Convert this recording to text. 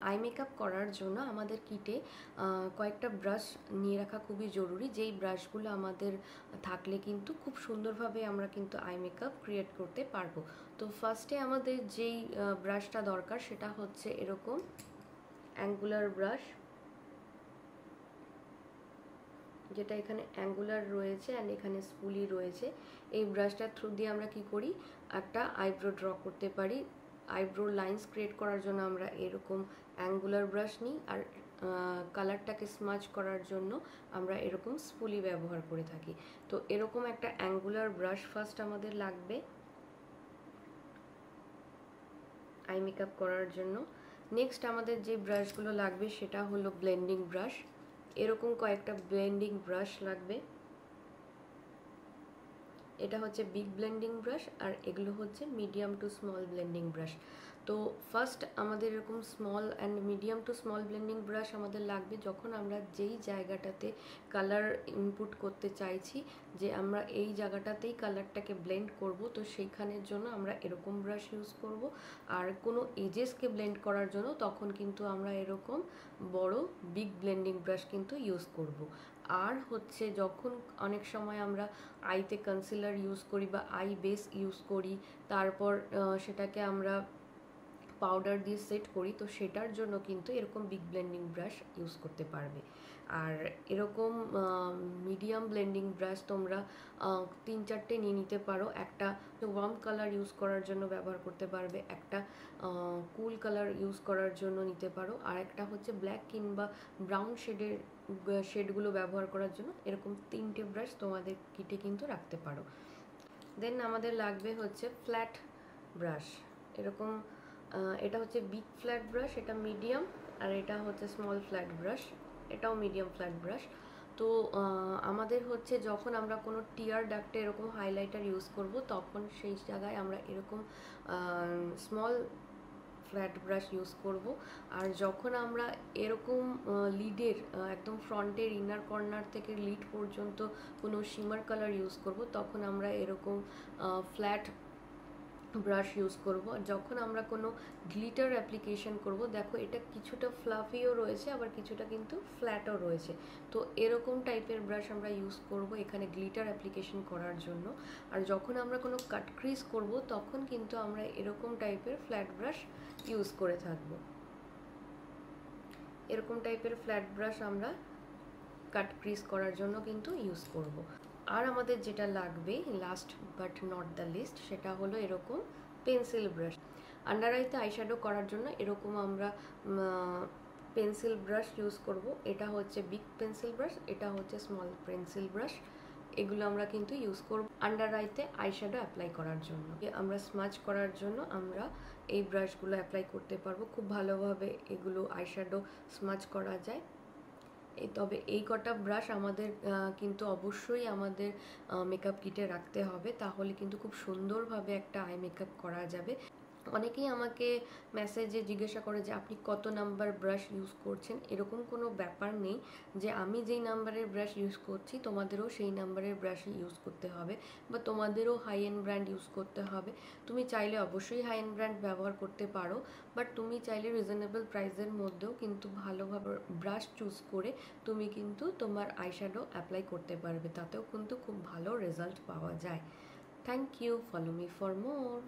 Eye makeup করার জন্য আমাদের কিটে কয়েকটা ব্রাশ নিয়ে রাখা খুবই জরুরি, যেই ব্রাশগুলো আমাদের থাকলে কিন্তু খুব সুন্দরভাবে আমরা কিন্তু আই মেকআপ ক্রিয়েট করতে পারবো। তো ফার্স্টে আমাদের যেই ব্রাশটা দরকার সেটা হচ্ছে এরকম অ্যাঙ্গুলার ব্রাশ, যেটা এখানে অ্যাঙ্গুলার রয়েছে অ্যান্ড এখানে স্পুলি রয়েছে। এই ব্রাশটার থ্রু দিয়ে আমরা কি করি, একটা আইব্রো ড্র করতে পারি। আইব্রো লাইন্স ক্রিয়েট করার জন্য আমরা এরকম অ্যাঙ্গুলার ব্রাশ নিই, আর কালারটাকে স্মাচ করার জন্য আমরা এরকম স্পুলি ব্যবহার করে থাকি। তো এরকম একটা অ্যাঙ্গুলার ব্রাশ ফার্স্ট আমাদের লাগবে আই মেকআপ করার জন্য। নেক্সট আমাদের যে ব্রাশগুলো লাগবে সেটা হলো ব্লেন্ডিং ব্রাশ। এরকম কয়েকটা ব্লেন্ডিং ব্রাশ লাগবে। এটা হচ্ছে বিগ ব্লেন্ডিং ব্রাশ আর এগুলো হচ্ছে medium to small blending brush. তো ফার্স্ট আমাদের এরকম small and medium to small blending brush আমাদের লাগবে যখন আমরা যেই জায়গাটাতে কালার ইনপুট করতে চাইছি, যে আমরা এই জায়গাটাতেই কালারটাকে ব্লেন্ড করব, তো সেইখানের জন্য আমরা এরকম ব্রাশ ইউজ করব। আর কোনো এজেসকে ব্লেন্ড করার জন্য তখন কিন্তু আমরা এরকম বড় বিগ ব্লেন্ডিং ব্রাশ কিন্তু ইউজ করব। আর হচ্ছে যখন অনেক সময় আমরা আইতে কনসিলার ইউজ করি বা আই বেস ইউজ করি, তারপর সেটাকে আমরা পাউডার দিয়ে সেট করি, তো সেটার জন্য কিন্তু এরকম বিগ ব্লেন্ডিং ব্রাশ ইউজ করতে পারবে। আর এরকম মিডিয়াম ব্লেন্ডিং ব্রাশ তোমরা 3-4টে নিয়ে নিতে পারো। একটা ওয়ার্ম কালার ইউজ করার জন্য ব্যবহার করতে পারবে, একটা কুল কালার ইউজ করার জন্য নিতে পারো, আর একটা হচ্ছে ব্ল্যাক কিংবা ব্রাউন শেডগুলো ব্যবহার করার জন্য। এরকম 3টে ব্রাশ তোমাদের কিটে কিন্তু রাখতে পারো। দেন আমাদের লাগবে হচ্ছে ফ্ল্যাট ব্রাশ। এরকম এটা হচ্ছে বিগ ফ্ল্যাট ব্রাশ, এটা মিডিয়াম, আর এটা হচ্ছে স্মল ফ্ল্যাট ব্রাশ, এটাও মিডিয়াম ফ্ল্যাট ব্রাশ। তো আমাদের হচ্ছে যখন আমরা কোনো টিয়ার ডাক্টে এরকম হাইলাইটার ইউজ করব, তখন সেই জায়গায় আমরা এরকম স্মল ফ্ল্যাট ব্রাশ ইউজ করব। আর যখন আমরা এরকম লিডের একদম ফ্রন্টের ইনার কর্নার থেকে লিড পর্যন্ত কোনো শিমার কালার ইউজ করব, তখন আমরা এরকম ফ্ল্যাট ব্রাশ ইউজ করব। আর যখন আমরা কোনো গ্লিটার অ্যাপ্লিকেশন করব, দেখো এটা কিছুটা ফ্লাফিও রয়েছে আবার কিছুটা কিন্তু ফ্ল্যাটও রয়েছে, তো এরকম টাইপের ব্রাশ আমরা ইউজ করব এখানে গ্লিটার অ্যাপ্লিকেশন করার জন্য। আর যখন আমরা কোনো কাট ক্রিজ করব, তখন কিন্তু আমরা এরকম টাইপের ফ্ল্যাট ব্রাশ ইউজ করে থাকব। এরকম টাইপের ফ্ল্যাট ব্রাশ আমরা কাট ক্রিজ করার জন্য কিন্তু ইউজ করব। আর আমাদের যেটা লাগবে last but not the least, সেটা হলো এরকম পেন্সিল ব্রাশ। আন্ডার আইতে আইশ্যাডো করার জন্য এরকম আমরা পেন্সিল ব্রাশ ইউজ করব। এটা হচ্ছে বিগ পেন্সিল ব্রাশ, এটা হচ্ছে স্মল পেন্সিল ব্রাশ। এগুলো আমরা কিন্তু ইউজ করব আন্ডার আইতে আইশ্যাডো অ্যাপ্লাই করার জন্য। আমরা স্মাচ করার জন্য আমরা এই ব্রাশগুলো অ্যাপ্লাই করতে পারবো। খুব ভালোভাবে এগুলো আইশ্যাডো স্মাচ করা যায়। তবে এই কটা ব্রাশ আমাদের কিন্তু অবশ্যই আমাদের মেকআপ কিটে রাখতে হবে, তাহলে কিন্তু খুব সুন্দরভাবে একটা আই মেকআপ করা যাবে। অনেকেই আমাকে মেসেজে জিজ্ঞাসা করে যে আপনি কত নাম্বার ব্রাশ ইউজ করছেন। এরকম কোনো ব্যাপার নেই যে আমি যেই নাম্বারের ব্রাশ ইউজ করছি তোমাদেরও সেই নাম্বারের ব্রাশ ইউজ করতে হবে, বা তোমাদেরও হাই এন্ড ব্র্যান্ড ইউজ করতে হবে। তুমি চাইলে অবশ্যই হাই এন্ড ব্র্যান্ড ব্যবহার করতে পারো, বাট তুমি চাইলে রিজনেবল প্রাইসের মধ্যেও কিন্তু ভালোভাবে ব্রাশ চুজ করে তুমি কিন্তু তোমার আইশ্যাডো অ্যাপ্লাই করতে পারবে, তাতেও কিন্তু খুব ভালো রেজাল্ট পাওয়া যায়। Thank you, follow me for more.